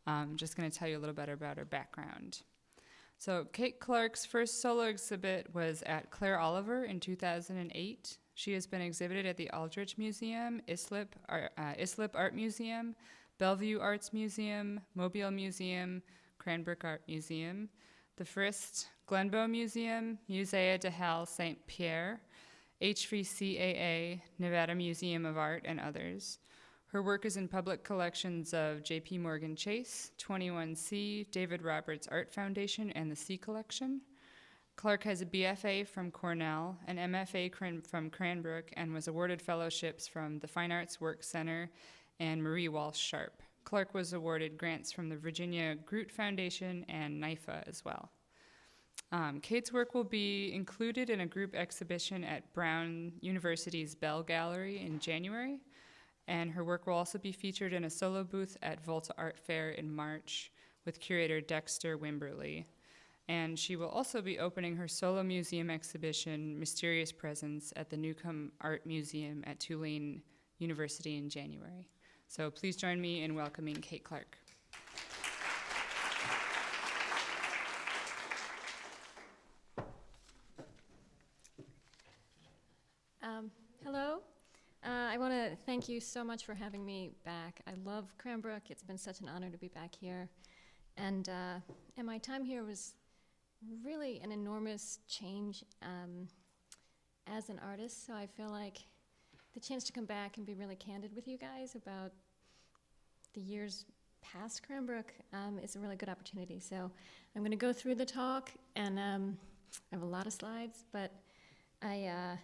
I'm just going to tell you a little bit about her background. So Kate Clark's first solo exhibit was at Claire Oliver in 2008. She has been exhibited at the Aldrich Museum, Islip Art Museum, Bellevue Arts Museum, Mobile Museum, Cranbrook Art Museum, the Frist, Glenbow Museum, Musée de Halle St. Pierre, HVCAA, Nevada Museum of Art, and others. Her work is in public collections of J.P. Morgan Chase, 21C, David Roberts Art Foundation, and the C Collection. Clark has a BFA from Cornell, an MFA from Cranbrook, and was awarded fellowships from the Fine Arts Work Center and Marie Walsh Sharp. Clark was awarded grants from the Virginia Groot Foundation and NIFA as well. Kate's work will be included in a group exhibition at Brown University's Bell Gallery in January, and her work will also be featured in a solo booth at Volta Art Fair in March with curator Dexter Wimberly. And she will also be opening her solo museum exhibition, Mysterious Presence, at the Newcomb Art Museum at Tulane University in January. So please join me in welcoming Kate Clark. Hello. I want to thank you so much for having me back. I love Cranbrook. It's been such an honor to be back here. And my time here was really an enormous change as an artist. So I feel like the chance to come back and be really candid with you guys about the years past Cranbrook is a really good opportunity. So I'm going to go through the talk, and I have a lot of slides, but I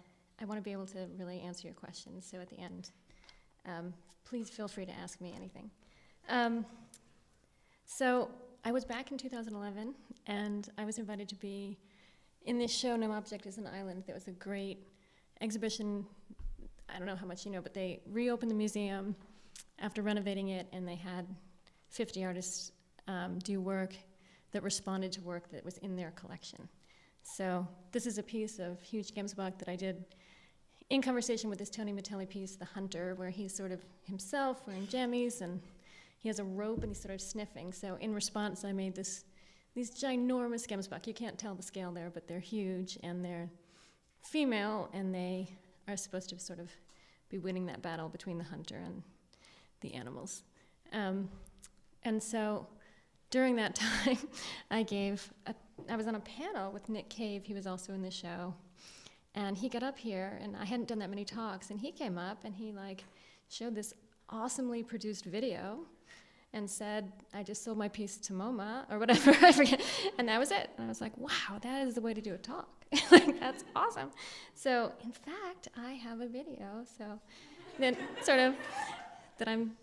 want to be able to really answer your questions. So at the end, please feel free to ask me anything. So I was back in 2011, and I was invited to be in this show, No Object is an Island. That was a great exhibition. I don't know how much you know, but they reopened the museum after renovating it, and they had 50 artists do work that responded to work that was in their collection. So this is a piece of Hugh Gemsbach that I did in conversation with this Tony Metelli piece, The Hunter, where he's sort of himself wearing jammies, and he has a rope and he's sort of sniffing. So in response, I made these ginormous Gemsbach. You can't tell the scale there, but they're huge, and they're female, and they are supposed to sort of be winning that battle between the hunter and the animals. And so during that time, I was on a panel with Nick Cave. He was also in the show. And he got up here, and I hadn't done that many talks, and he came up and he showed this awesomely produced video and said, I just sold my piece to MoMA, or whatever, I forget. And that was it. And I was like, wow, that is the way to do a talk. That's awesome. So in fact, I have a video. So then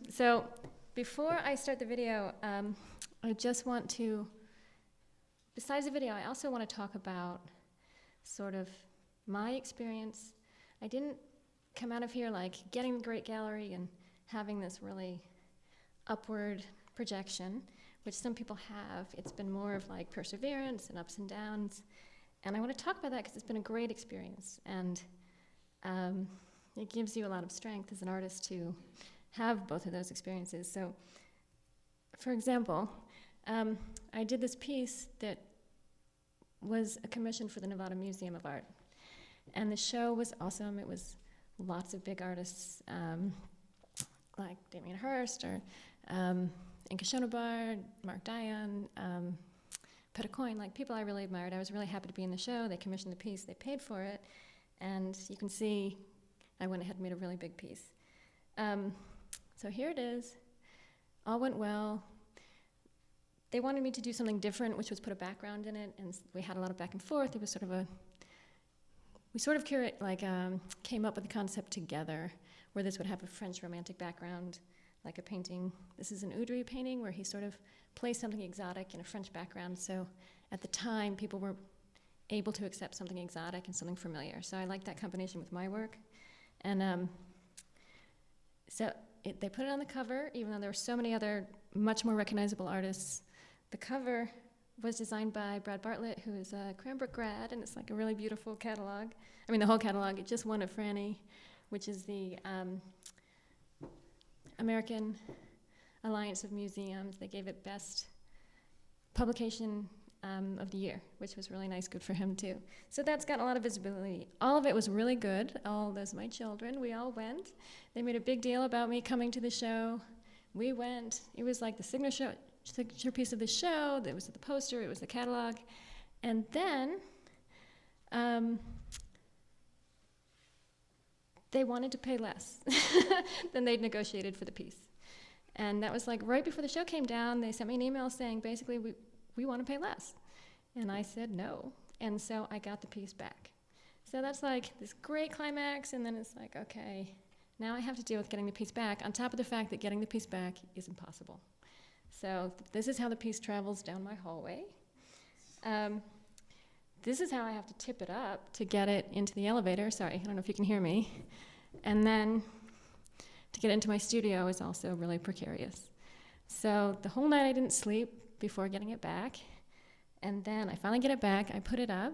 so before I start the video, I just want to, besides the video, I also want to talk about sort of my experience. I didn't come out of here getting the great gallery and having this really upward projection, which some people have. It's been more of perseverance and ups and downs. And I want to talk about that because it's been a great experience. And it gives you a lot of strength as an artist to have both of those experiences. So, for example, I did this piece that was a commission for the Nevada Museum of Art. And the show was awesome. It was lots of big artists like Damien Hirst or Inka Schoenberg, Mark Dion, Petticoin, people I really admired. I was really happy to be in the show. They commissioned the piece. They paid for it. And you can see I went ahead and made a really big piece. So here it is. All went well. They wanted me to do something different, which was put a background in it, and we had a lot of back and forth. It was sort of came up with the concept together, where this would have a French romantic background, like a painting. This is an Oudry painting where he sort of plays something exotic in a French background. So at the time, people were able to accept something exotic and something familiar. So I liked that combination with my work. And they put it on the cover, even though there were so many other much more recognizable artists. The cover was designed by Brad Bartlett, who is a Cranbrook grad, and it's a really beautiful catalog. I mean, the whole catalog. It just won a Franny, which is the American Alliance of Museums. They gave it Best Publication of the Year, which was really nice, good for him too. So that's gotten a lot of visibility. All of it was really good. All those my children, we all went. They made a big deal about me coming to the show. We went. It was like the signature piece of the show. There was the poster. It was the catalog. And then they wanted to pay less than they'd negotiated for the piece. And that was like right before the show came down. They sent me an email saying, basically, we want to pay less. And I said no. And so I got the piece back. So that's like this great climax, and then it's like, okay, now I have to deal with getting the piece back, on top of the fact that getting the piece back is impossible. So this is how the piece travels down my hallway. This is how I have to tip it up to get it into the elevator. Sorry, I don't know if you can hear me. And then to get into my studio is also really precarious. So the whole night I didn't sleep before getting it back. And then I finally get it back, I put it up,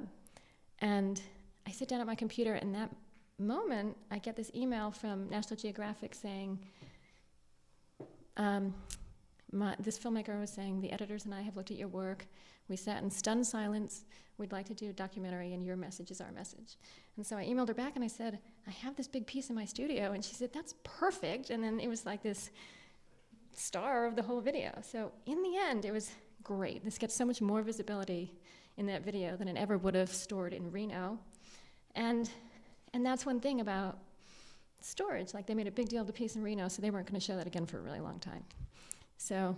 and I sit down at my computer. In that moment, I get this email from National Geographic saying, this filmmaker was saying, the editors and I have looked at your work. We sat in stunned silence. We'd like to do a documentary, and your message is our message. And so I emailed her back, and I said, I have this big piece in my studio. And she said, that's perfect. And then it was like this star of the whole video. So in the end, it was great. This gets so much more visibility in that video than it ever would have stored in Reno. And that's one thing about storage. Like, they made a big deal of the piece in Reno, so they weren't going to show that again for a really long time. So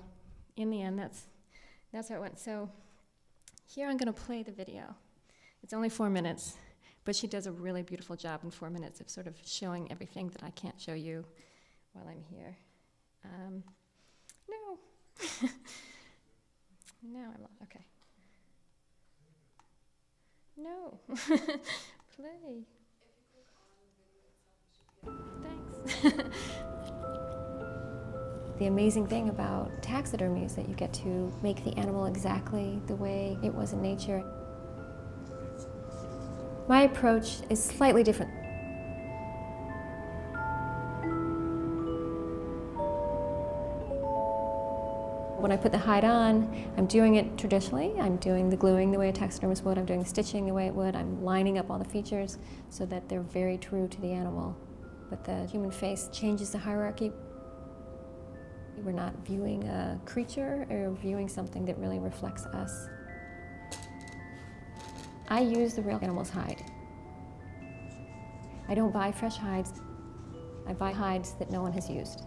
in the end, that's how it went. So here I'm going to play the video. It's only 4 minutes, but she does a really beautiful job in 4 minutes of sort of showing everything that I can't show you while I'm here. No. No, I'm not. Okay. No. Play. Thanks. The amazing thing about taxidermy is that you get to make the animal exactly the way it was in nature. My approach is slightly different. When I put the hide on, I'm doing it traditionally. I'm doing the gluing the way a taxidermist would. I'm doing the stitching the way it would. I'm lining up all the features so that they're very true to the animal. But the human face changes the hierarchy. We're not viewing a creature or viewing something that really reflects us. I use the real animal's hide. I don't buy fresh hides. I buy hides that no one has used.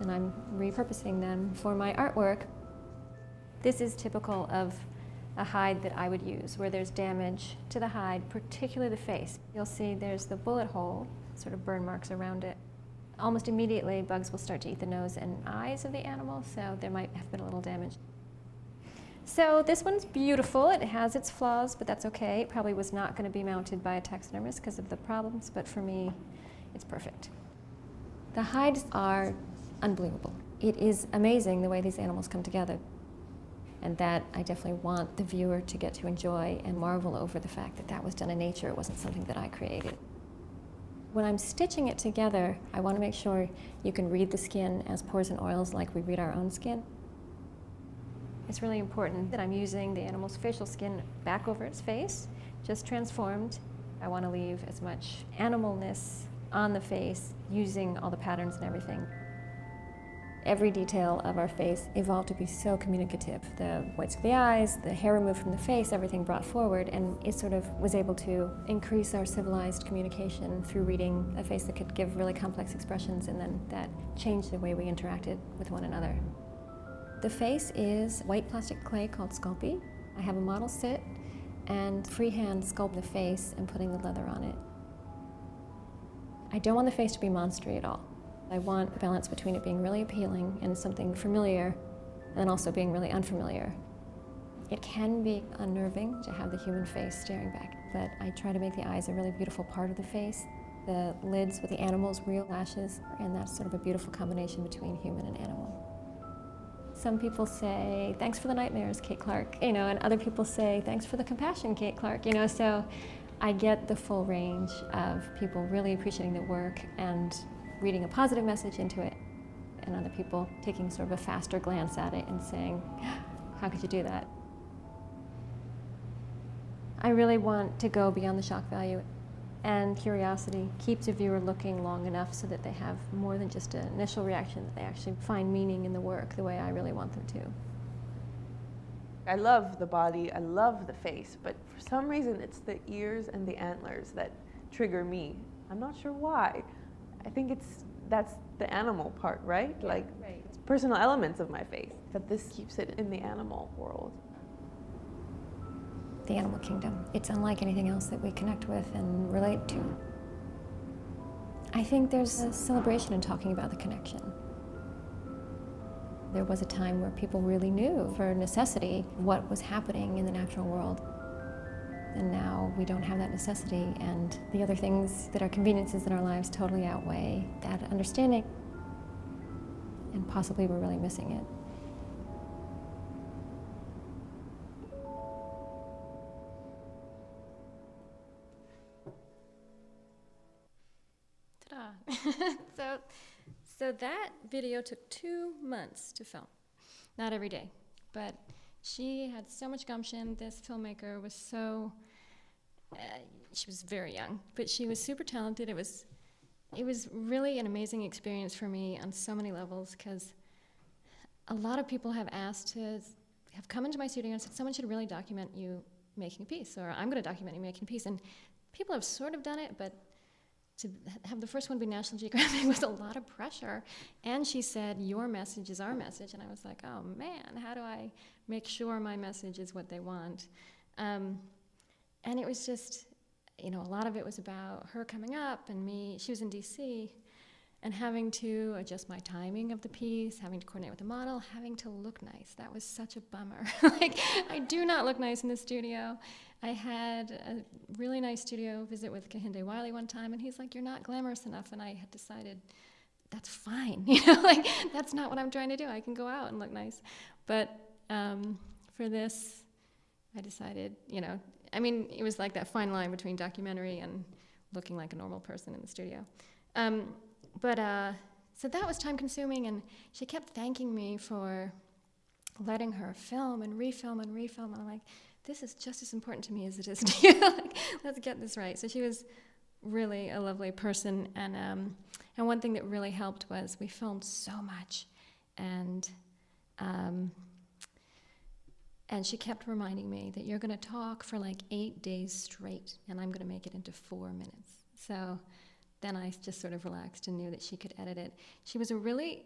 And I'm repurposing them for my artwork. This is typical of a hide that I would use, where there's damage to the hide, particularly the face. You'll see there's the bullet hole, sort of burn marks around it. Almost immediately, bugs will start to eat the nose and eyes of the animal, so there might have been a little damage. So this one's beautiful. It has its flaws, but that's okay. It probably was not going to be mounted by a taxidermist because of the problems, but for me, it's perfect. The hides are unbelievable. It is amazing the way these animals come together. And that I definitely want the viewer to get to enjoy and marvel over the fact that that was done in nature. It wasn't something that I created. When I'm stitching it together, I want to make sure you can read the skin as pores and oils like we read our own skin. It's really important that I'm using the animal's facial skin back over its face, just transformed. I want to leave as much animalness on the face using all the patterns and everything. Every detail of our face evolved to be so communicative. The whites of the eyes, the hair removed from the face, everything brought forward, and it sort of was able to increase our civilized communication through reading a face that could give really complex expressions, and then that changed the way we interacted with one another. The face is white plastic clay called Sculpey. I have a model sit and freehand sculpt the face and putting the leather on it. I don't want the face to be monstery at all. I want a balance between it being really appealing and something familiar, and then also being really unfamiliar. It can be unnerving to have the human face staring back, but I try to make the eyes a really beautiful part of the face. The lids with the animal's real lashes, and that's sort of a beautiful combination between human and animal. Some people say, thanks for the nightmares, Kate Clark, and other people say, thanks for the compassion, Kate Clark, so I get the full range of people really appreciating the work and reading a positive message into it, and other people taking sort of a faster glance at it and saying, how could you do that? I really want to go beyond the shock value, and curiosity keeps a viewer looking long enough so that they have more than just an initial reaction, that they actually find meaning in the work the way I really want them to. I love the body, I love the face, but for some reason it's the ears and the antlers that trigger me. I'm not sure why. I think that's the animal part, right? Yeah, like, right. It's personal elements of my face, but this keeps it in the animal world. The animal kingdom. It's unlike anything else that we connect with and relate to. I think there's a celebration in talking about the connection. There was a time where people really knew for necessity what was happening in the natural world. And now we don't have that necessity, and the other things that are conveniences in our lives totally outweigh that understanding. And possibly we're really missing it. Ta-da. So that video took 2 months to film. Not every day, but she had so much gumption. This filmmaker was she was very young, but she was super talented. It was really an amazing experience for me on so many levels, because a lot of people have come into my studio and said, someone should really document you making a piece, or I'm going to document you making a piece. And people have sort of done it, but to have the first one be National Geographic was a lot of pressure. And she said, your message is our message. And I was like, oh man, how do I make sure my message is what they want? And it was just, a lot of it was about her coming up and me. She was in DC, and having to adjust my timing of the piece, having to coordinate with the model, having to look nice. That was such a bummer. I do not look nice in the studio. I had a really nice studio visit with Kehinde Wiley one time, and he's like, you're not glamorous enough. And I had decided, that's fine. That's not what I'm trying to do. I can go out and look nice. But for this, I decided, it was like that fine line between documentary and looking like a normal person in the studio. So that was time consuming, and she kept thanking me for letting her film and refilm and refilm. And I'm like, this is just as important to me as it is to you. Let's get this right. So she was really a lovely person, and one thing that really helped was we filmed so much, and she kept reminding me that you're going to talk for like 8 days straight, and I'm going to make it into 4 minutes. So then I just sort of relaxed and knew that she could edit it. She's really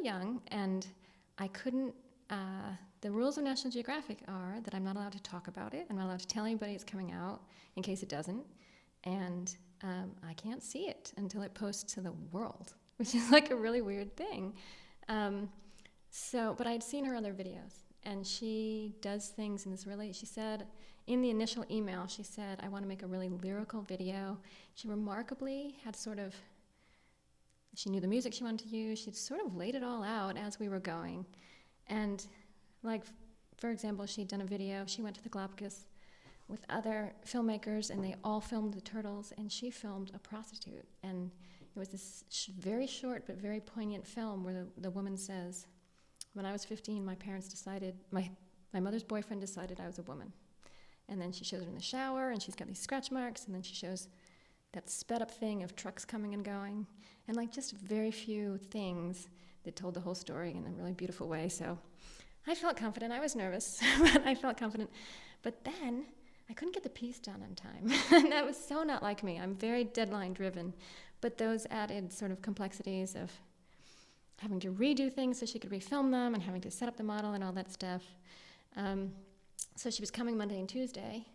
young, and I couldn't. The rules of National Geographic are that I'm not allowed to talk about it. I'm not allowed to tell anybody it's coming out in case it doesn't. And I can't see it until it posts to the world, which is like a really weird thing. But I'd seen her other videos, and she does things in this she said, in the initial email, she said, I want to make a really lyrical video. She remarkably had she knew the music she wanted to use. She'd sort of laid it all out as we were going. And for example, she'd done a video. She went to the Galapagos with other filmmakers, and they all filmed the turtles, and she filmed a prostitute. And it was this very short but very poignant film where the woman says, when I was 15, my parents decided, my mother's boyfriend decided I was a woman. And then she shows her in the shower, and she's got these scratch marks, and then she shows that sped up thing of trucks coming and going, and just very few things that told the whole story in a really beautiful way. So I felt confident. I was nervous, but I felt confident. But then I couldn't get the piece done on time. And that was so not like me. I'm very deadline driven, but those added sort of complexities of having to redo things so she could refilm them and having to set up the model and all that stuff. So she was coming Monday and Tuesday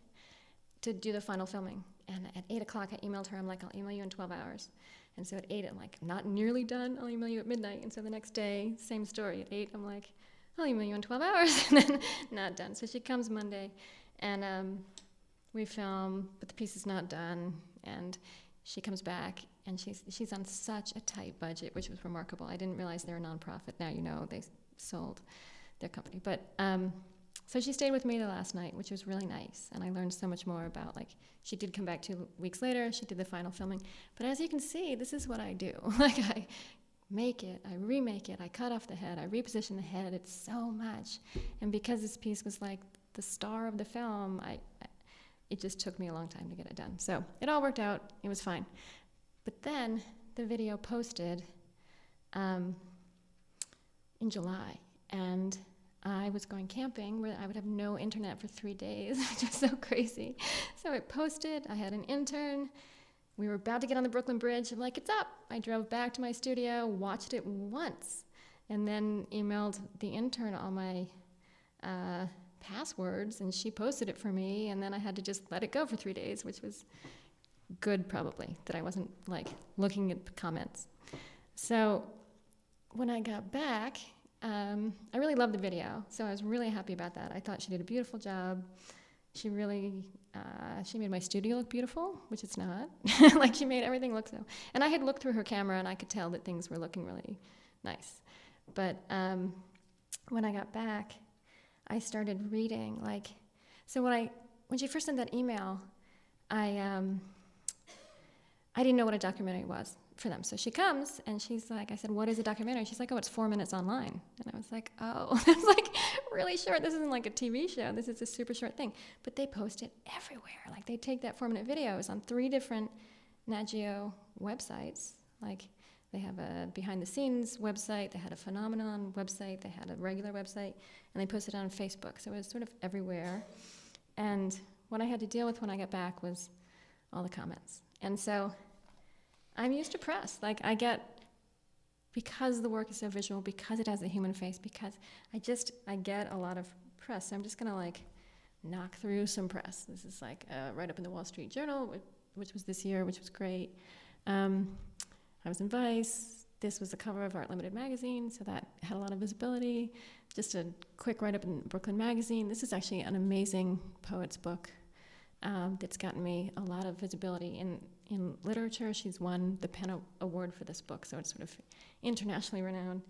to do the final filming. And at 8 o'clock, I emailed her. I'm like, I'll email you in 12 hours. And so at 8, I'm like, not nearly done. I'll email you at midnight. And so the next day, same story. At 8, I'm like, I'll email you in 12 hours. And then not done. So she comes Monday, and we film, but the piece is not done. And she comes back, and she's on such a tight budget, which was remarkable. I didn't realize they're a nonprofit. Now they sold their company. But so she stayed with me the last night, which was really nice. And I learned so much more about, she did come back 2 weeks later. She did the final filming. But as you can see, this is what I do. I make it, I remake it, I cut off the head, I reposition the head. It's so much. And because this piece was like the star of the film, it just took me a long time to get it done. So it all worked out. It was fine. But then the video posted in July, and I was going camping where I would have no internet for 3 days, which was so crazy. So it posted. I had an intern. We were about to get on the Brooklyn Bridge. I'm like, it's up. I drove back to my studio, watched it once, and then emailed the intern all my passwords, and she posted it for me, and then I had to just let it go for 3 days, which was good, probably, that I wasn't like looking at the comments. So when I got back, I really loved the video, so I was really happy about that. I thought she did a beautiful job. She really, she made my studio look beautiful, which it's not. Like, she made everything look so. And I had looked through her camera, and I could tell that things were looking really nice. But when I got back, I started reading, like, so when she first sent that email, I didn't know what a documentary was for them. So she comes, and she's like, I said, what is a documentary? She's like, oh, it's 4 minutes online. And I was like, oh, that's like really short. This isn't like a TV show. This is a super short thing. But they post it everywhere. Like, they take that 4-minute video. It was on 3 different Nat Geo websites. Like, they have a behind-the-scenes website, they had a phenomenon website, they had a regular website, and they posted it on Facebook. So it was sort of everywhere. And what I had to deal with when I got back was all the comments. And so I'm used to press. Like, I get, because the work is so visual, because it has a human face, because I get a lot of press. So I'm just going to, like, knock through some press. This is, like, right up in the Wall Street Journal, which was this year, which was great. I was in Vice. This was the cover of Art Limited magazine, so that had a lot of visibility. Just a quick write-up in Brooklyn Magazine. This is actually an amazing poet's book that's gotten me a lot of visibility in literature. She's won the Penn Award for this book, so it's sort of internationally renowned.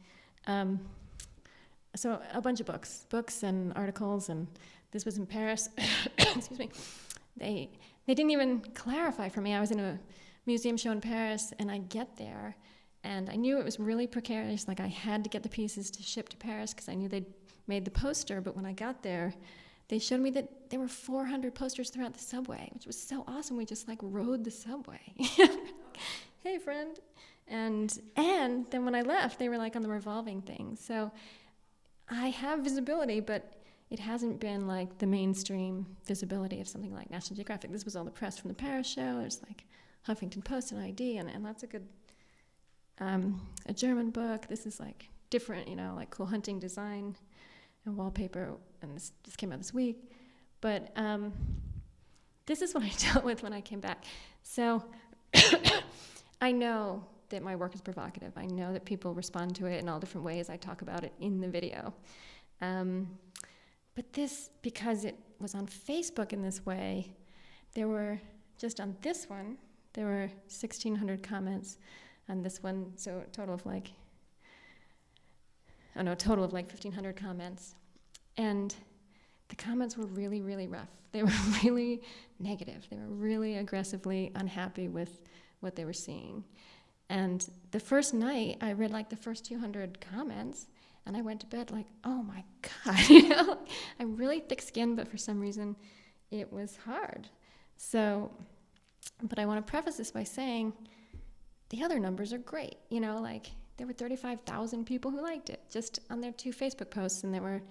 So a bunch of books and articles, and this was in Paris. Excuse me. They didn't even clarify for me. I was in a museum show in Paris, and I get there, and I knew it was really precarious. Like, I had to get the pieces to ship to Paris because I knew they'd made the poster, but when I got there, they showed me that there were 400 posters throughout the subway, which was so awesome. We just, like, rode the subway. Hey, friend. And then when I left, they were, like, on the revolving thing. So I have visibility, but it hasn't been, like, the mainstream visibility of something like National Geographic. This was all the press from the Paris show. There's, like, Huffington Post and ID, and lots of good, a German book. This is, like, different, like cool hunting design and wallpaper, and this just came out this week. But this is what I dealt with when I came back. So I know that my work is provocative. I know that people respond to it in all different ways. I talk about it in the video. But this, because it was on Facebook in this way, there were, just on this one, there were 1,600 comments on this one, so a total of like 1,500 comments. And the comments were really, really rough. They were really negative. They were really aggressively unhappy with what they were seeing. And the first night, I read like the first 200 comments, and I went to bed like, oh my God, I'm really thick-skinned, but for some reason, it was hard. So, but I want to preface this by saying the other numbers are great. Like there were 35,000 people who liked it just on their 2 Facebook posts, and there were,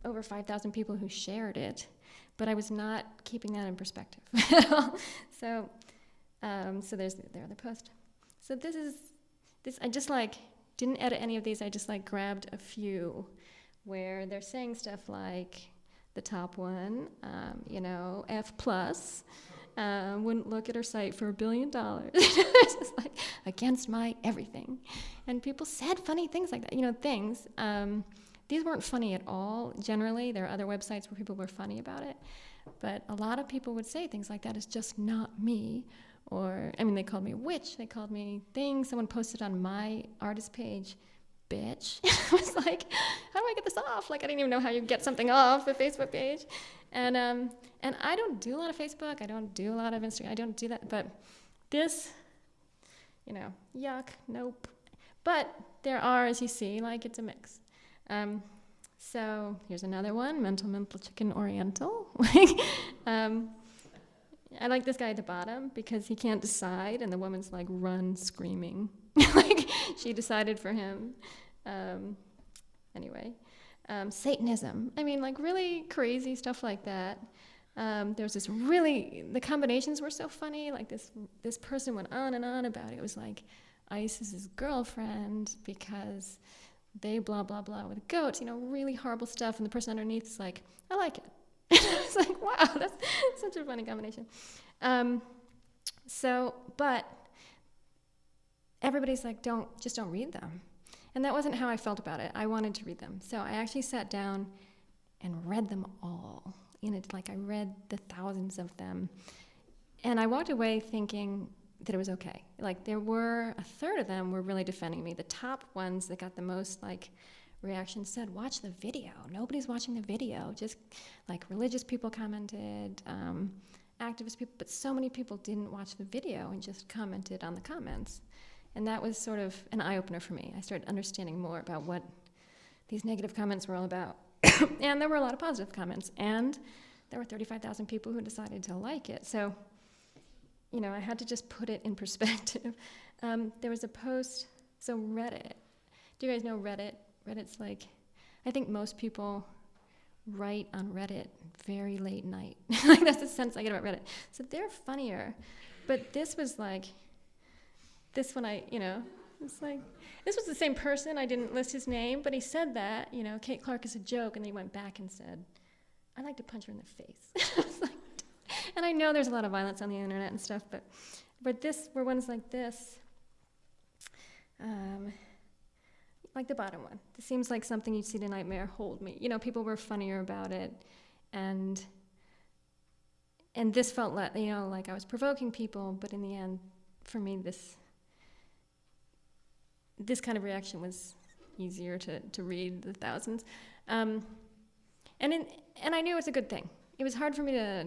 over 5,000 people who shared it. But I was not keeping that in perspective at all. So there's their other post. So this. I just didn't edit any of these. I just grabbed a few where they're saying stuff like the top one, F+. Wouldn't look at her site for $1 billion. It's just against my everything. And people said funny things like that, things. These weren't funny at all, generally. There are other websites where people were funny about it. But a lot of people would say things like that. It's just not me. Or, they called me a witch. They called me things. Someone posted on my artist page, bitch. I was like, how do I get this off? I didn't even know how you get something off a Facebook page. And I don't do a lot of Facebook. I don't do a lot of Instagram. I don't do that. But this, yuck, nope. But there are, as you see, like it's a mix. So here's another one, mental chicken oriental. I like this guy at the bottom because he can't decide, and the woman's like, run screaming. Like, she decided for him. Anyway, Satanism. I mean, like, really crazy stuff like that. There was the combinations were so funny. Like, this person went on and on about it. It was like ISIS's girlfriend because they blah, blah, blah with goats, really horrible stuff. And the person underneath is like, I like it. It's like, wow, that's such a funny combination. But everybody's like, don't read them. And that wasn't how I felt about it. I wanted to read them. So I actually sat down and read them all. I read the thousands of them. And I walked away thinking that it was okay. Like, there were a third of them were really defending me. The top ones that got the most, reactions said, watch the video. Nobody's watching the video. Just, religious people commented, activist people, but so many people didn't watch the video and just commented on the comments. And that was sort of an eye-opener for me. I started understanding more about what these negative comments were all about. And there were a lot of positive comments. And there were 35,000 people who decided to like it. So, I had to just put it in perspective. There was a post, so Reddit. Do you guys know Reddit? Reddit's I think most people write on Reddit very late night. That's the sense I get about Reddit. So they're funnier. But this was this one it's this was the same person. I didn't list his name, but he said that, Kate Clark is a joke, and then he went back and said, I'd like to punch her in the face. And I know there's a lot of violence on the internet and stuff, but were ones like this, like the bottom one. This seems like something you'd see in Nightmare, hold me. People were funnier about it, and this felt like I was provoking people, but in the end, for me, this kind of reaction was easier to read the thousands, and I knew it was a good thing. It was hard for me to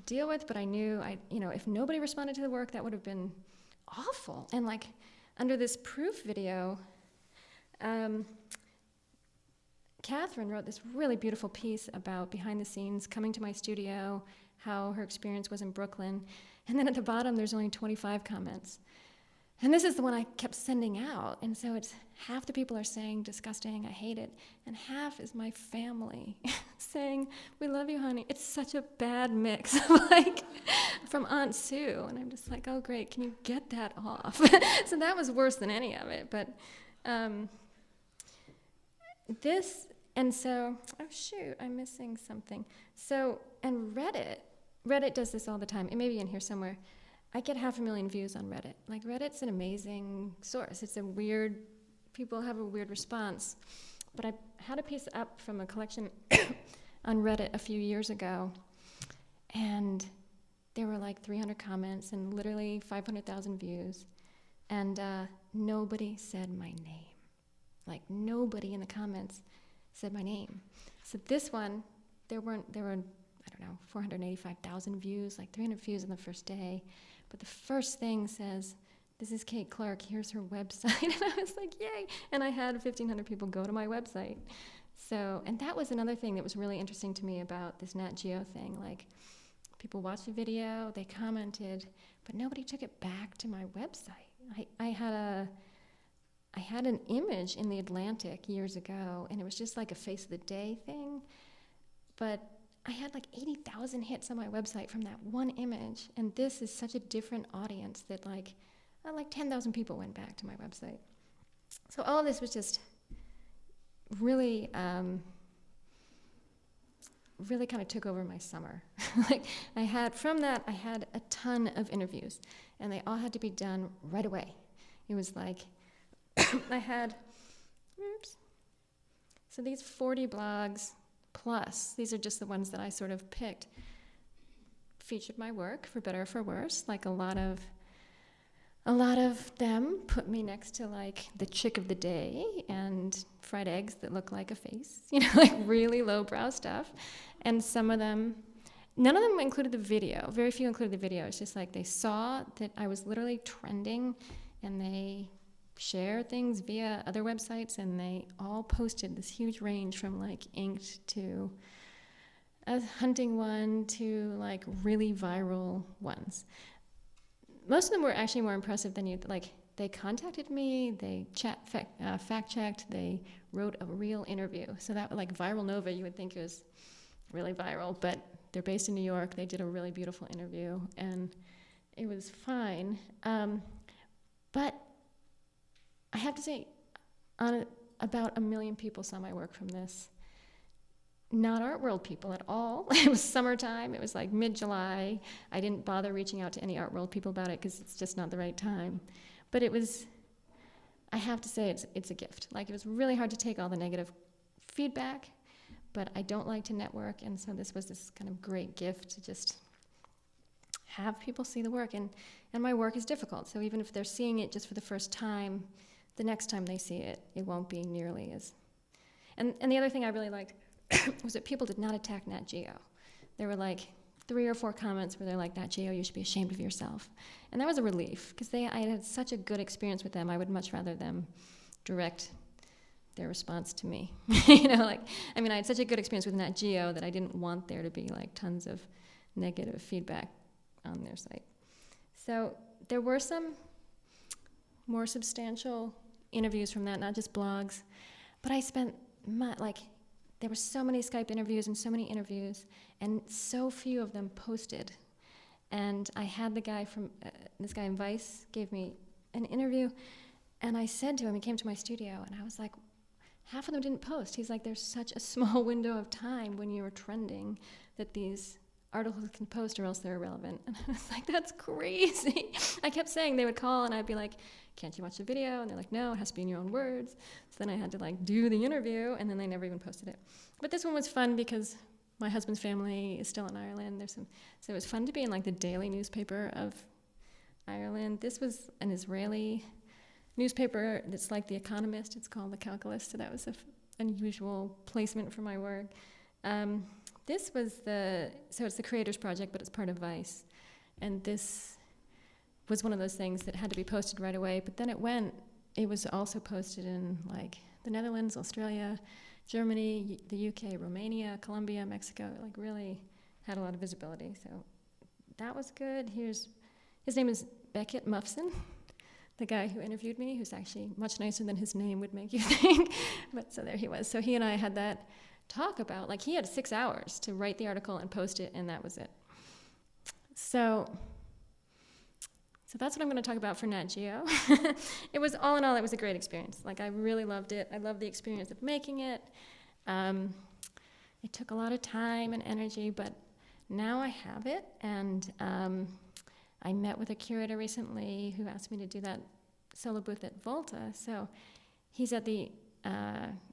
deal with, but I knew if nobody responded to the work, that would have been awful. And under this proof video, Catherine wrote this really beautiful piece about behind the scenes, coming to my studio, how her experience was in Brooklyn. And then at the bottom, there's only 25 comments. And this is the one I kept sending out. And so it's half the people are saying, disgusting, I hate it. And half is my family saying, we love you, honey. It's such a bad mix of from Aunt Sue. And I'm just like, oh, great, can you get that off? So that was worse than any of it. But oh shoot, I'm missing something. So, and Reddit does this all the time. It may be in here somewhere. I get 500,000 views on Reddit. Reddit's an amazing source. People have a weird response. But I had a piece up from a collection on Reddit a few years ago, and there were 300 comments and literally 500,000 views, and nobody said my name. Nobody in the comments said my name. So this one, there were, I don't know, 485,000 views, 300 views on the first day. But the first thing says, this is Kate Clark, here's her website. And I was like, yay. And I had 1,500 people go to my website. So, and that was another thing that was really interesting to me about this Nat Geo thing. People watched the video, they commented, but nobody took it back to my website. I had an image in the Atlantic years ago, and it was just a face of the day thing. But I had 80,000 hits on my website from that one image, and this is such a different audience that 10,000 people went back to my website. So all of this was just really, really kind of took over my summer. I had a ton of interviews, and they all had to be done right away. It was so these 40 blogs plus, these are just the ones that I sort of picked, featured my work for better or for worse. A lot of them put me next to the chick of the day and fried eggs that look like a face, really lowbrow stuff. And some of them, none of them included the video. Very few included the video. It's just they saw that I was literally trending and they share things via other websites, and they all posted this huge range from like inked to a hunting one to like really viral ones. Most of them were actually more impressive than you like. They contacted me, they fact checked, they wrote a real interview. So that, like Viral Nova, you would think it was really viral, but they're based in New York. They did a really beautiful interview, and it was fine. But I have to say, about 1 million people saw my work from this. Not art world people at all. It was summertime. It was like mid-July. I didn't bother reaching out to any art world people about it because it's just not the right time. But it was, I have to say, it's a gift. Like, it was really hard to take all the negative feedback, but I don't like to network, and so this was this kind of great gift to just have people see the work. And my work is difficult, so even if they're seeing it just for the first time, the next time they see it, it won't be nearly as... And the other thing I really liked was that people did not attack Nat Geo. There were like 3 or 4 comments where they're like, Nat Geo, you should be ashamed of yourself. And that was a relief, because I had such a good experience with them. I would much rather them direct their response to me. You know, like, I mean, I had such a good experience with Nat Geo that I didn't want there to be like tons of negative feedback on their site. So there were some more substantial interviews from that, not just blogs, but I spent there were so many Skype interviews and so many interviews, and so few of them posted. And I had the guy from, this guy in Vice gave me an interview, and I said to him, he came to my studio, and I was like, half of them didn't post. He's like, there's such a small window of time when you're trending that these articles can post or else they're irrelevant. And I was like, that's crazy. I kept saying, they would call, and I'd be like, can't you watch the video? And they're like, no, it has to be in your own words. So then I had to like do the interview, and then they never even posted it. But this one was fun because my husband's family is still in Ireland. So it was fun to be in like the daily newspaper of Ireland. This was an Israeli newspaper that's like The Economist. It's called The Calculus, so that was an unusual placement for my work. This was so it's the Creators Project, but it's part of Vice. And this was one of those things that had to be posted right away, but then it was also posted in like the Netherlands, Australia, Germany, the UK, Romania, Colombia, Mexico. It like really had a lot of visibility, so that was good. His name is Beckett Muffson, the guy who interviewed me, who's actually much nicer than his name would make you think. But so there he was. So he and I had that talk about, like, he had 6 hours to write the article and post it, and that was it. So that's what I'm going to talk about for Nat Geo. It was, all in all, it was a great experience. Like, I really loved it. I loved the experience of making it. It took a lot of time and energy, but now I have it, and I met with a curator recently who asked me to do that solo booth at Volta. So he's at the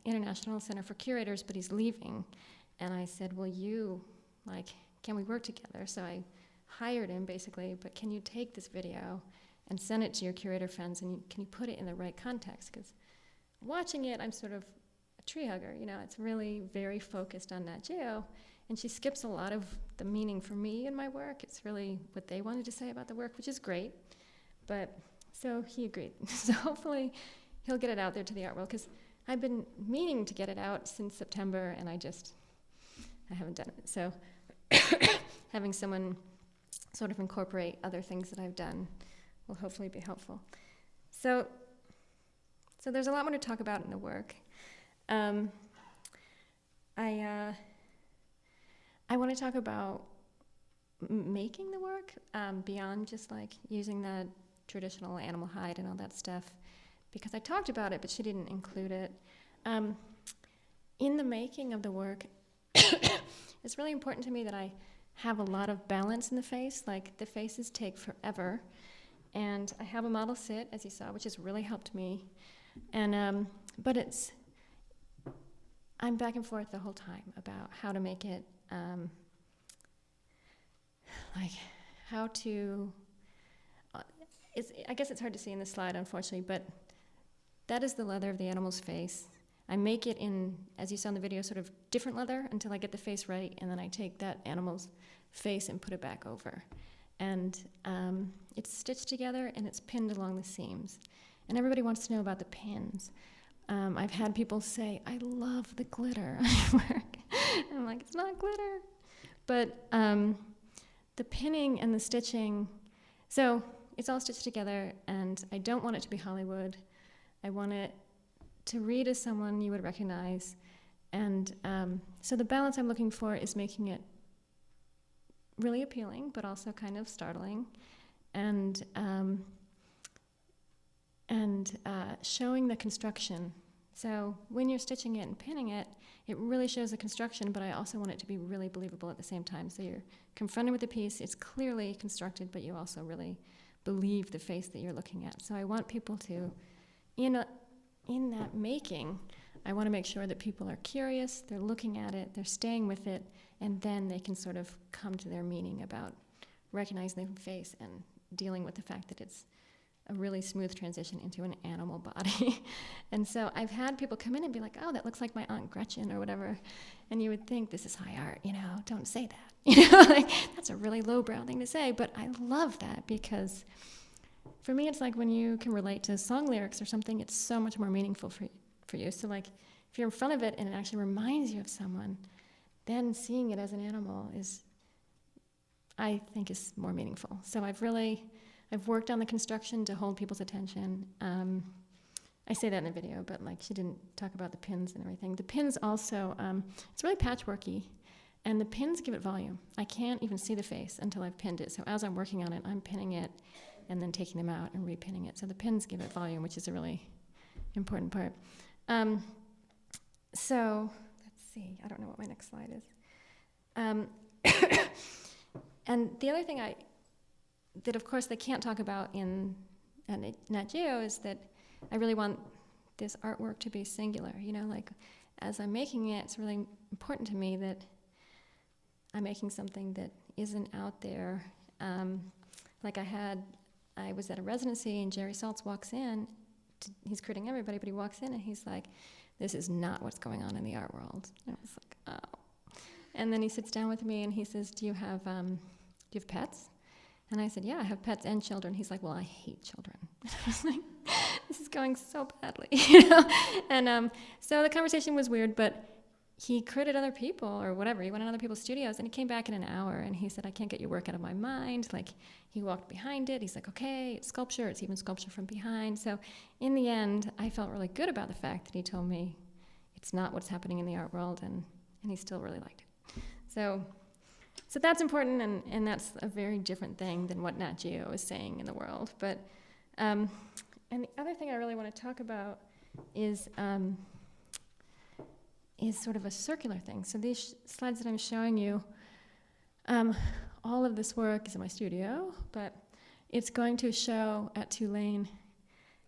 International Center for Curators, but he's leaving. And I said, can we work together? So I hired him, basically, but can you take this video and send it to your curator friends, and can you put it in the right context? Because watching it, I'm sort of a tree hugger, you know, it's really very focused on Nat Geo, and she skips a lot of the meaning for me in my work. It's really what they wanted to say about the work, which is great. But so he agreed. So hopefully he'll get it out there to the art world, because I've been meaning to get it out since September, and I haven't done it. So having someone sort of incorporate other things that I've done will hopefully be helpful. So there's a lot more to talk about in the work. I want to talk about making the work beyond just like using the traditional animal hide and all that stuff, because I talked about it, but she didn't include it. In the making of the work, it's really important to me that I have a lot of balance in the face. Like, the faces take forever, and I have a model sit, as you saw, which has really helped me. And but I'm back and forth the whole time about how to make it, like how to. I guess it's hard to see in the slide, unfortunately, but that is the leather of the animal's face. I make it in, as you saw in the video, sort of different leather until I get the face right, and then I take that animal's face and put it back over. and it's stitched together and it's pinned along the seams. And everybody wants to know about the pins. I've had people say, I love the glitter on your work. I'm like, it's not glitter. But the pinning and the stitching, so it's all stitched together, and I don't want it to be Hollywood. I want it to read as someone you would recognize. And so the balance I'm looking for is making it really appealing, but also kind of startling, and showing the construction. So when you're stitching it and pinning it, it really shows the construction, but I also want it to be really believable at the same time. So you're confronted with a piece, it's clearly constructed, but you also really believe the face that you're looking at. So I want people to, in that making, I want to make sure that people are curious, they're looking at it, they're staying with it, and then they can sort of come to their meaning about recognizing the face and dealing with the fact that it's a really smooth transition into an animal body. And so I've had people come in and be like, oh, that looks like my Aunt Gretchen or whatever. And you would think, this is high art, don't say that. Like, that's a really lowbrow thing to say, but I love that because for me, it's like when you can relate to song lyrics or something, it's so much more meaningful for you. So like, if you're in front of it and it actually reminds you of someone, then seeing it as an animal I think is more meaningful. So I've worked on the construction to hold people's attention. I say that in the video, but like she didn't talk about the pins and everything. The pins also, it's really patchworky, and the pins give it volume. I can't even see the face until I've pinned it. So as I'm working on it, I'm pinning it and then taking them out and repinning it. So the pins give it volume, which is a really important part. So let's see. I don't know what my next slide is. And the other thing that of course they can't talk about in Nat Geo is that I really want this artwork to be singular. Like as I'm making it, it's really important to me that I'm making something that isn't out there. Like I was at a residency and Jerry Saltz walks in. He's critiquing everybody, but he walks in and he's like, this is not what's going on in the art world. And I was like, oh. And then he sits down with me and he says, do you have pets? And I said, yeah, I have pets and children. He's like, well, I hate children. I was like, this is going so badly, And so the conversation was weird, but he credited other people or whatever. He went in other people's studios, and he came back in an hour, and he said, I can't get your work out of my mind. Like, he walked behind it. He's like, okay, it's sculpture. It's even sculpture from behind. So in the end, I felt really good about the fact that he told me it's not what's happening in the art world, and he still really liked it. So that's important, and that's a very different thing than what Nat Geo is saying in the world. But and the other thing I really want to talk about is sort of a circular thing. So these slides that I'm showing you, all of this work is in my studio, but it's going to a show at Tulane,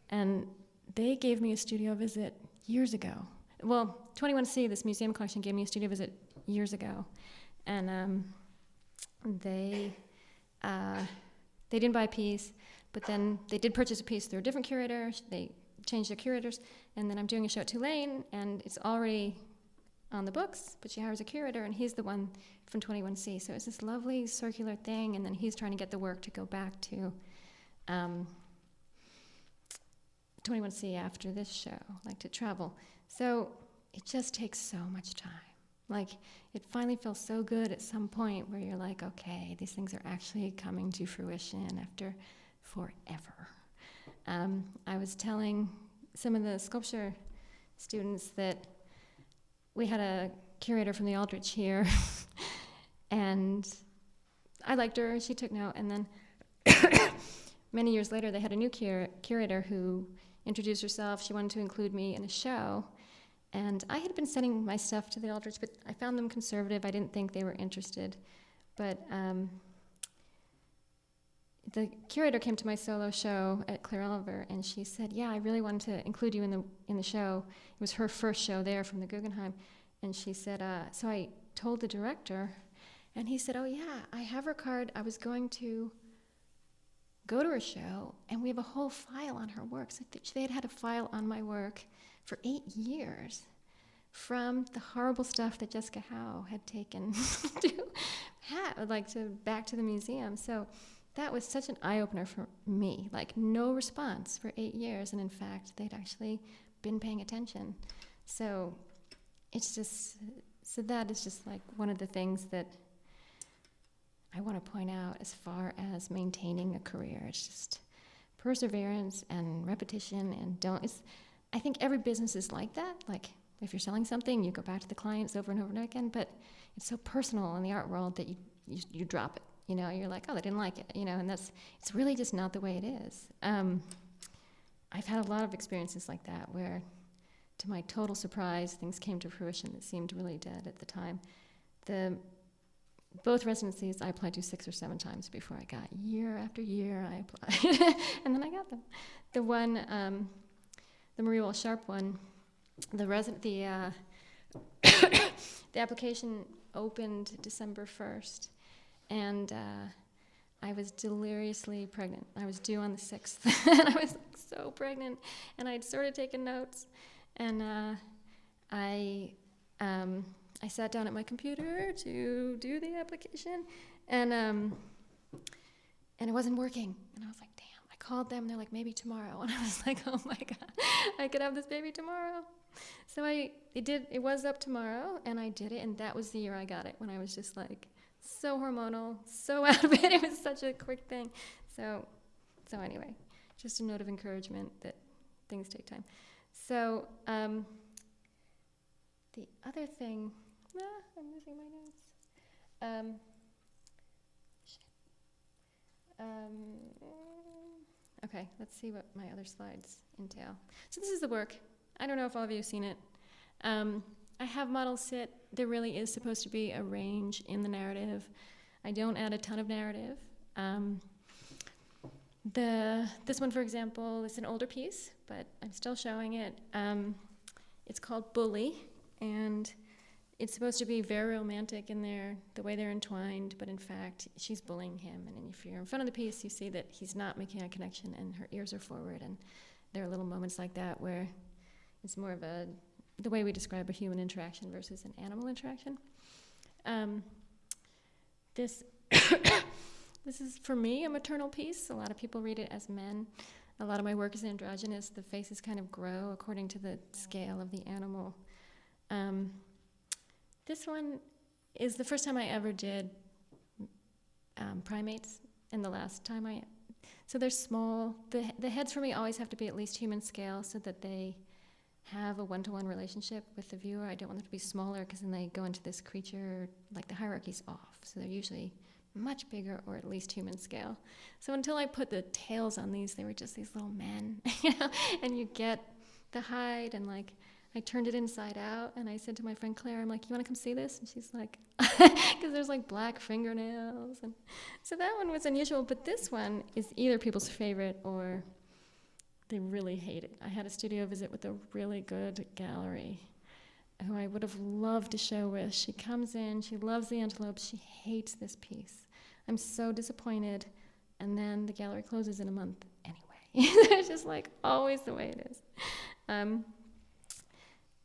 and they gave me a studio visit years ago. Well, 21C, this museum collection, gave me a studio visit years ago, and they didn't buy a piece, but then they did purchase a piece through a different curator. They changed their curators, and then I'm doing a show at Tulane, and it's already on the books, but she hires a curator, and he's the one from 21C. So it's this lovely circular thing, and then he's trying to get the work to go back to 21C after this show, like to travel. So it just takes so much time. Like, it finally feels so good at some point where you're like, okay, these things are actually coming to fruition after forever. I was telling some of the sculpture students that we had a curator from the Aldrich here, and I liked her, she took note, and then many years later they had a new curator who introduced herself. She wanted to include me in a show, and I had been sending my stuff to the Aldrich, but I found them conservative. I didn't think they were interested, but the curator came to my solo show at Claire Oliver, and she said, yeah, I really wanted to include you in the show. It was her first show there from the Guggenheim. And she said, so I told the director, and he said, oh yeah, I have her card. I was going to go to her show, and we have a whole file on her work. So they had a file on my work for 8 years from the horrible stuff that Jessica Howe had taken back to the museum. So that was such an eye-opener for me. Like, no response for 8 years, and in fact, they'd actually been paying attention. So it's just, so that is just like one of the things that I want to point out as far as maintaining a career. It's just perseverance and repetition, and I think every business is like that. Like, if you're selling something, you go back to the clients over and over and over again, but it's so personal in the art world that you drop it. You know, you're like, oh, they didn't like it, you know, and it's really just not the way it is. I've had a lot of experiences like that where, to my total surprise, things came to fruition that seemed really dead at the time. Both residencies I applied to 6 or 7 times before I got. Year after year I applied, and then I got them. The one, the Marie Walsh Sharp one, the application opened December 1st, and I was deliriously pregnant. I was due on the 6th, and I was so pregnant, and I'd sort of taken notes, and I sat down at my computer to do the application, and it wasn't working, and I was like, damn. I called them, and they're like, maybe tomorrow, and I was like, oh my God, I could have this baby tomorrow. So it was up tomorrow, and I did it, and that was the year I got it, when I was just like so hormonal, so out of it. It was such a quick thing. So anyway, just a note of encouragement that things take time. So the other thing, I'm losing my notes. Okay, let's see what my other slides entail. So this is the work. I don't know if all of you have seen it. I have models sit. There really is supposed to be a range in the narrative. I don't add a ton of narrative. This one, for example, is an older piece, but I'm still showing it. It's called Bully, and it's supposed to be very romantic in the way they're entwined, but in fact, she's bullying him. And if you're in front of the piece, you see that he's not making eye connection, and her ears are forward, and there are little moments like that where it's more of the way we describe a human interaction versus an animal interaction. This is, for me, a maternal piece. A lot of people read it as men. A lot of my work is androgynous. The faces kind of grow according to the scale of the animal. This one is the first time I ever did primates, and the last time so they're small. The heads for me always have to be at least human scale so that they have a one-to-one relationship with the viewer. I don't want them to be smaller because then they go into this creature, like the hierarchy's off. So they're usually much bigger or at least human scale. So until I put the tails on these, they were just these little men, you know? And you get the hide, and like, I turned it inside out, and I said to my friend Claire, I'm like, you want to come see this? And she's like, because there's like black fingernails. And so that one was unusual, but this one is either people's favorite or they really hate it. I had a studio visit with a really good gallery who I would have loved to show with. She comes in, she loves the antelopes, she hates this piece. I'm so disappointed. And then the gallery closes in a month anyway. It's just like always the way it is.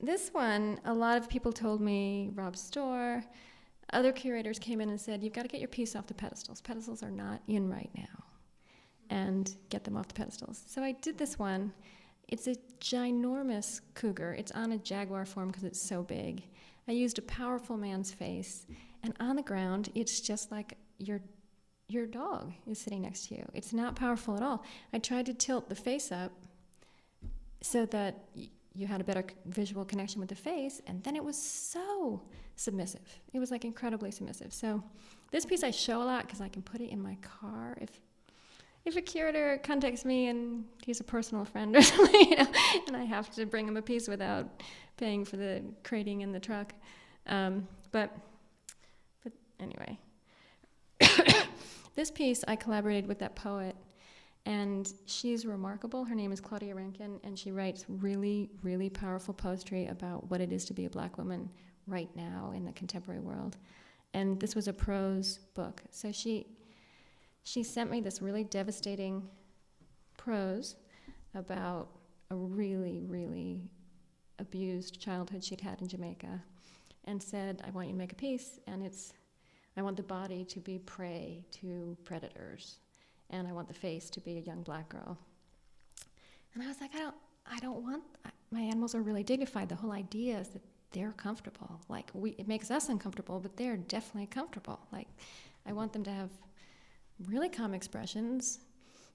This one, a lot of people told me, Rob Storr, other curators came in and said, you've got to get your piece off the pedestals. Pedestals are not in right now. And get them off the pedestals. So I did this one. It's a ginormous cougar. It's on a jaguar form because it's so big. I used a powerful man's face, and on the ground, it's just like your dog is sitting next to you. It's not powerful at all. I tried to tilt the face up so that you had a better visual connection with the face, and then it was so submissive. It was like incredibly submissive. So this piece I show a lot because I can put it in my car if a curator contacts me and he's a personal friend or something, you know, and I have to bring him a piece without paying for the crating in the truck. But anyway, this piece I collaborated with that poet, and she's remarkable. Her name is Claudia Rankin, and she writes really, really powerful poetry about what it is to be a black woman right now in the contemporary world. And this was a prose book. So she sent me this really devastating prose about a really, really abused childhood she'd had in Jamaica, and said, I want you to make a piece, and I want the body to be prey to predators. and I want the face to be a young black girl. And I was like, I don't want, my animals are really dignified. The whole idea is that they're comfortable. Like, it makes us uncomfortable, but they're definitely comfortable. Like, I want them to have really calm expressions.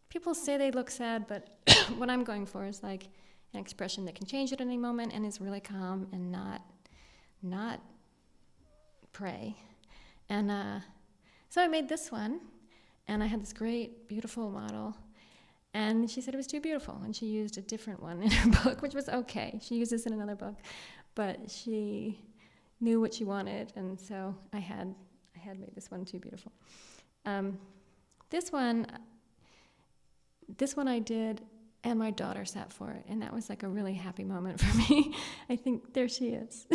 People say they look sad, but what I'm going for is like an expression that can change at any moment and is really calm and not prey. And so I made this one, and I had this great, beautiful model. And she said it was too beautiful, and she used a different one in her book, which was okay. She used this in another book, but she knew what she wanted, and so I had made this one too beautiful. This one I did, and my daughter sat for it, and that was like a really happy moment for me. I think there she is.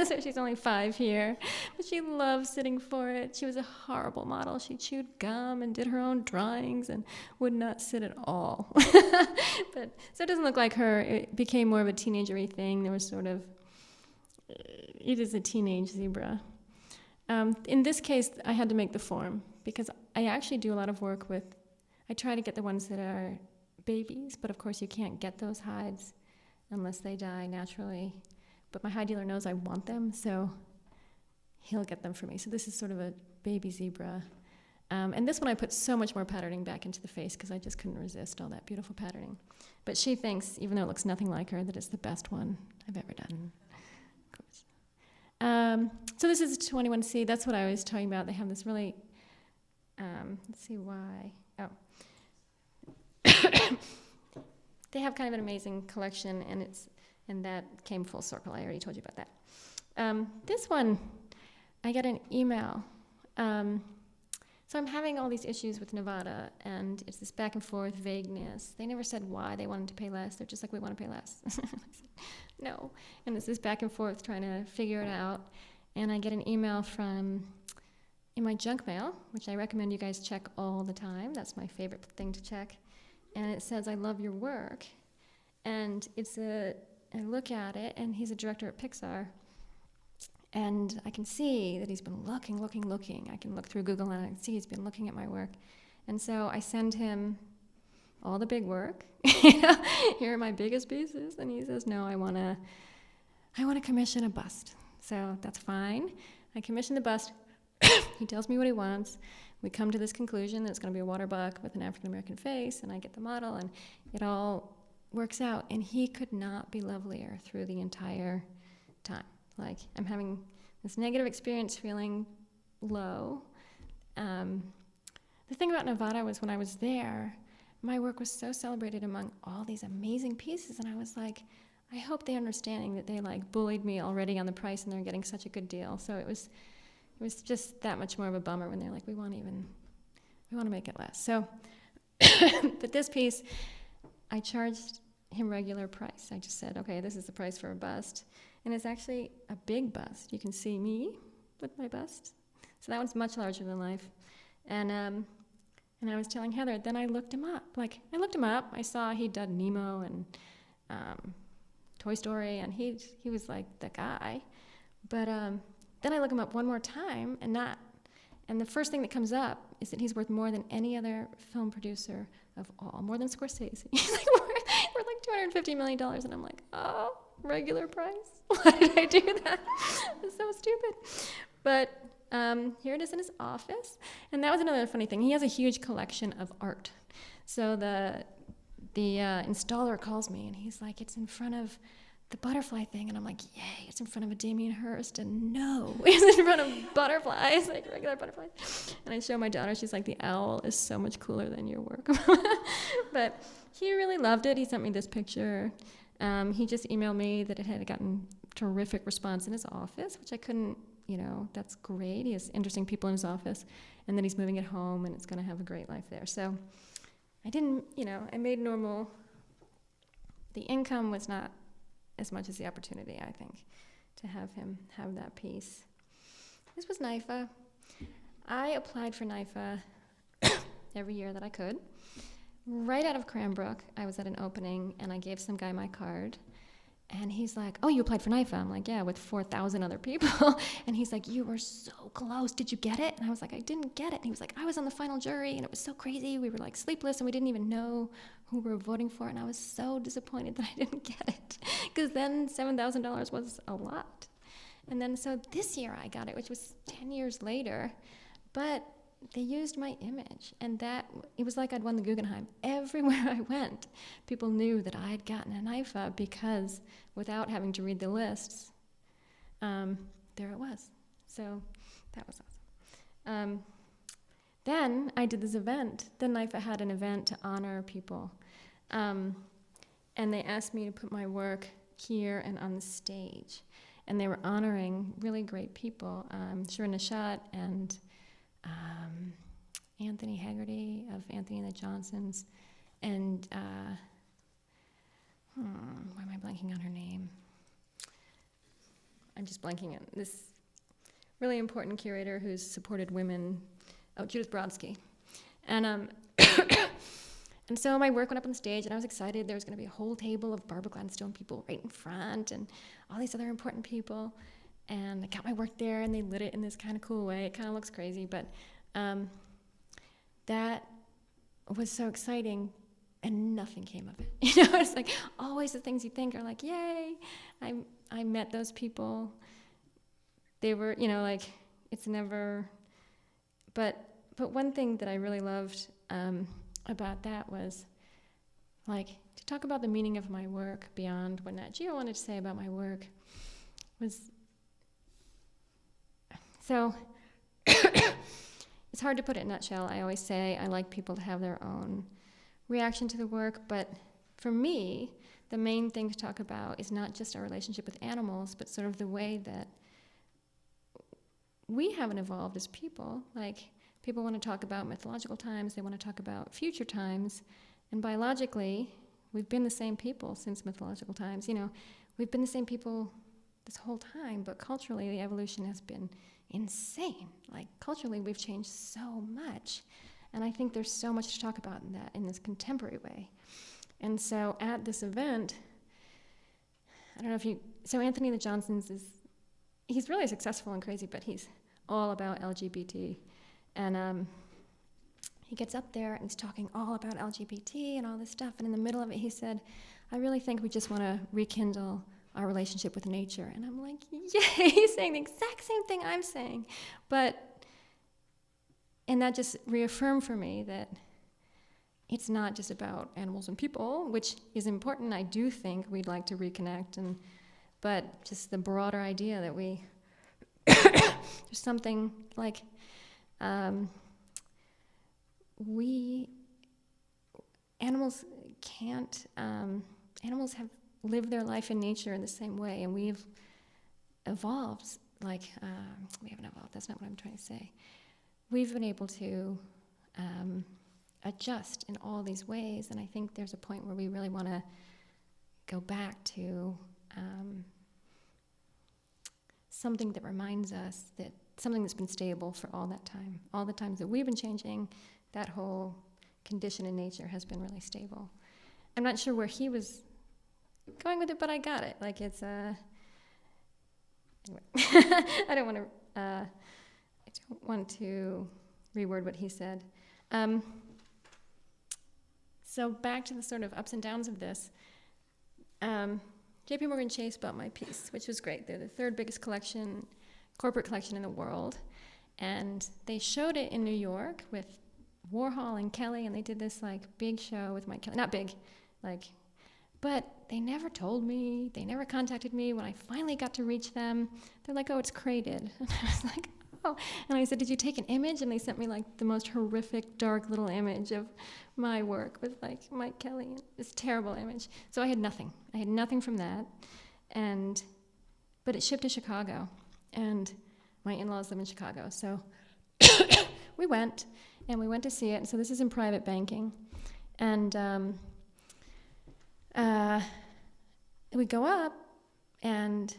So she's only 5 here, but she loves sitting for it. She was a horrible model. She chewed gum and did her own drawings and would not sit at all. But so it doesn't look like her. It became more of a teenagery thing. There was sort of, it is a teenage zebra. In this case, I had to make the form because I actually do a lot of work with, I try to get the ones that are babies, but of course you can't get those hides unless they die naturally. But my hide dealer knows I want them, so he'll get them for me. So this is sort of a baby zebra. And this one I put so much more patterning back into the face because I just couldn't resist all that beautiful patterning. But she thinks, even though it looks nothing like her, that it's the best one I've ever done. Of course. So this is 21C. That's what I was talking about. They have this really, let's see why. Oh. They have kind of an amazing collection, and that came full circle. I already told you about that. This one, I got an email. So I'm having all these issues with Nevada, and it's this back and forth vagueness. They never said why they wanted to pay less. They're just like, we want to pay less. I said, no. And it's this back and forth trying to figure it out. And I get an email in my junk mail, which I recommend you guys check all the time. That's my favorite thing to check. And it says, I love your work. And I look at it, and he's a director at Pixar. And I can see that he's been looking. I can look through Google, and I can see he's been looking at my work. And so I send him all the big work. Here are my biggest pieces. And he says, no, I want to commission a bust. So that's fine. I commission the bust. He tells me what he wants. We come to this conclusion that it's going to be a water buck with an African-American face, and I get the model, and it all works out. And he could not be lovelier through the entire time. Like, I'm having this negative experience, feeling low. The thing about Nevada was when I was there, my work was so celebrated among all these amazing pieces, and I was like, I hope they're understanding that they like bullied me already on the price and they're getting such a good deal. So it was just that much more of a bummer when they're like, we want to make it less. So, but this piece, I charged him regular price. I just said, okay, this is the price for a bust. And it's actually a big bust. You can see me with my bust. So that one's much larger than life. And I was telling Heather, then I looked him up. I saw he'd done Nemo and Toy Story, and he was like the guy. But then I look him up one more time, and the first thing that comes up is that he's worth more than any other film producer of all, more than Scorsese. He's like worth like $250 million, and I'm like, oh, regular price? Why did I do that? It's so stupid. But here it is in his office, and that was another funny thing. He has a huge collection of art. So the installer calls me, and he's like, it's in front of the butterfly thing, and I'm like, yay, it's in front of a Damien Hirst, and no, it's in front of butterflies, like regular butterflies. And I show my daughter, she's like, the owl is so much cooler than your work. But he really loved it. He sent me this picture. He just emailed me that it had gotten terrific response in his office, which I couldn't, that's great. He has interesting people in his office, and then he's moving it home, and it's going to have a great life there. So I didn't, I made normal. The income was not as much as the opportunity, I think, to have him have that piece. This was NIFA. I applied for NIFA every year that I could. Right out of Cranbrook, I was at an opening, and I gave some guy my card, And he's like, oh, you applied for NIFA? I'm like, yeah, with 4,000 other people. And he's like, you were so close. Did you get it? And I was like, I didn't get it. And he was like, I was on the final jury, and it was so crazy. We were like sleepless, and we didn't even know who we were voting for. And I was so disappointed that I didn't get it, because then $7,000 was a lot. And then so this year I got it, which was 10 years later. But they used my image, and that it was like I'd won the Guggenheim. Everywhere I went, people knew that I had gotten a NIFA, because without having to read the lists, there it was. So that was awesome. Then I did this event. The NIFA had an event to honor people, and they asked me to put my work here and on the stage, and they were honoring really great people, Sharon Nishat and Anthony Haggerty of Anthony and the Johnsons, and why am I blanking on her name? I'm just blanking on this really important curator who's supported women. Oh, Judith Brodsky. And and so my work went up on stage, and I was excited. There was going to be a whole table of Barbara Gladstone people right in front, and all these other important people. And I got my work there, and they lit it in this kind of cool way. It kind of looks crazy, but that was so exciting, and nothing came of it. You know, it's like always the things you think are like, yay, I met those people. They were, you know, like it's never. But one thing that I really loved about that was, like, to talk about the meaning of my work beyond what Nat Geo wanted to say about my work was. So it's hard to put it in a nutshell. I always say I like people to have their own reaction to the work, but for me, the main thing to talk about is not just our relationship with animals, but sort of the way that we haven't evolved as people. Like, people want to talk about mythological times, they want to talk about future times, and biologically, we've been the same people since mythological times. You know, we've been the same people this whole time, but culturally, the evolution has been insane. Like, culturally, we've changed so much, and I think there's so much to talk about in that, in this contemporary way. And so at this event, I don't know if you, so Anthony the Johnsons he's really successful and crazy, but he's all about LGBT. And he gets up there and he's talking all about LGBT and all this stuff, and in the middle of it he said, I really think we just want to rekindle our relationship with nature. And I'm like, yay, he's saying the exact same thing I'm saying. And that just reaffirmed for me that it's not just about animals and people, which is important. I do think we'd like to reconnect, but just the broader idea that we, there's something like, animals have lived their life in nature in the same way, and we've evolved, like, we haven't evolved, that's not what I'm trying to say. We've been able to adjust in all these ways, and I think there's a point where we really want to go back to something that reminds us that something that's been stable for all that time. All the times that we've been changing, that whole condition in nature has been really stable. I'm not sure where he was going with it, but I got it. Like, it's anyway. I don't want to reword what he said. So back to the sort of ups and downs of this. J.P. Morgan Chase bought my piece, which was great. They're the third biggest corporate collection in the world. And they showed it in New York with Warhol and Kelly, and they did this like big show with Mike Kelly. Not big, like, but they never told me. They never contacted me. When I finally got to reach them, they're like, oh, it's crated. And I was like, oh. And I said, did you take an image? And they sent me like the most horrific, dark little image of my work with like Mike Kelly. This terrible image. So I had nothing. I had nothing from that. But it shipped to Chicago. And my in-laws live in Chicago. So we went to see it. And so this is in private banking. And we go up, and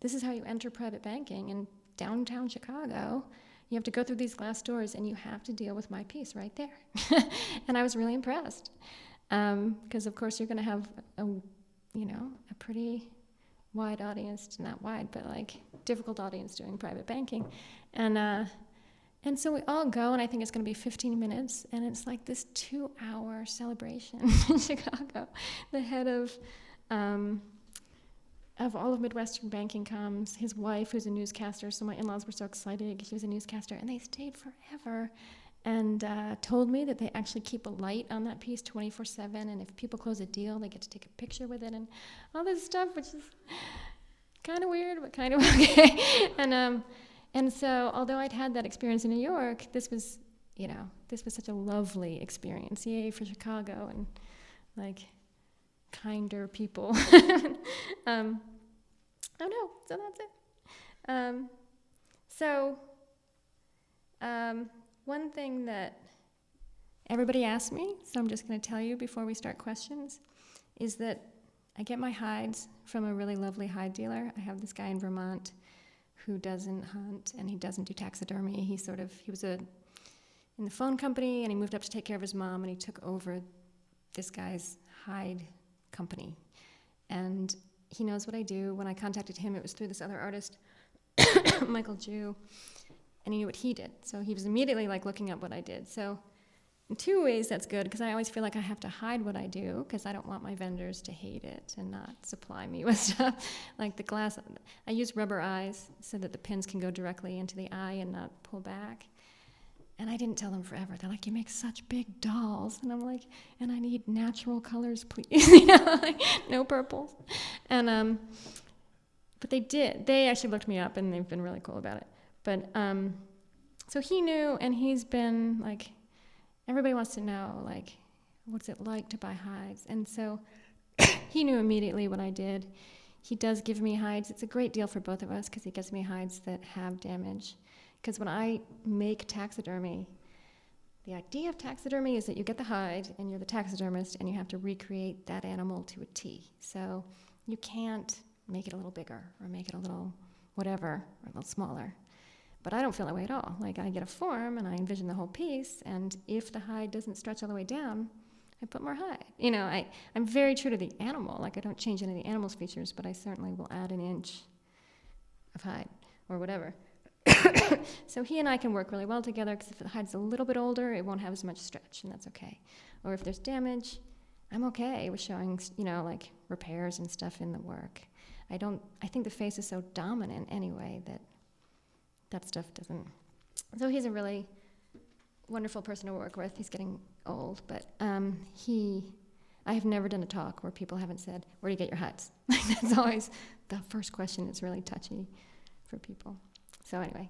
this is how you enter private banking in downtown Chicago. You have to go through these glass doors, and you have to deal with my piece right there. And I was really impressed, because of course you're going to have a pretty wide audience, not wide, but like difficult audience doing private banking. And so we all go, and I think it's going to be 15 minutes, and it's like this 2-hour celebration in Chicago. The head of all of Midwestern banking comes, his wife, who's a newscaster, so my in-laws were so excited. She was a newscaster, and they stayed forever and told me that they actually keep a light on that piece 24/7, and if people close a deal, they get to take a picture with it and all this stuff, which is kind of weird, but kind of okay. And so, although I'd had that experience in New York, this was such a lovely experience. Yay for Chicago and like kinder people. Oh no, so that's it. One thing that everybody asks me, so I'm just going to tell you before we start questions, is that I get my hides from a really lovely hide dealer. I have this guy in Vermont who doesn't hunt and he doesn't do taxidermy. He was in the phone company, and he moved up to take care of his mom, and he took over this guy's hide company. And he knows what I do. When I contacted him, it was through this other artist, Michael Jew, and he knew what he did. So he was immediately like looking up what I did. So in two ways, that's good, because I always feel like I have to hide what I do, because I don't want my vendors to hate it and not supply me with stuff. Like the glass, I use rubber eyes so that the pins can go directly into the eye and not pull back. And I didn't tell them forever. They're like, you make such big dolls. And I'm like, and I need natural colors, please. Like, no purples. And, but they did. They actually looked me up, and they've been really cool about it. But, so he knew, and he's been like, everybody wants to know, like, what's it like to buy hides? And so he knew immediately what I did. He does give me hides. It's a great deal for both of us, because he gives me hides that have damage. Because when I make taxidermy, the idea of taxidermy is that you get the hide, and you're the taxidermist, and you have to recreate that animal to a T. So you can't make it a little bigger, or make it a little whatever, or a little smaller. But I don't feel that way at all. Like, I get a form, and I envision the whole piece, and if the hide doesn't stretch all the way down, I put more hide. I'm very true to the animal. Like, I don't change any of the animal's features, but I certainly will add an inch of hide, or whatever. So he and I can work really well together, because if the hide's a little bit older, it won't have as much stretch, and that's okay. Or if there's damage, I'm okay with showing, like repairs and stuff in the work. I think the face is so dominant anyway that stuff doesn't. So he's a really wonderful person to work with. He's getting old, but I have never done a talk where people haven't said, where do you get your hides? That's always the first question. It's really touchy for people. So anyway,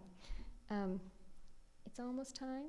it's almost time.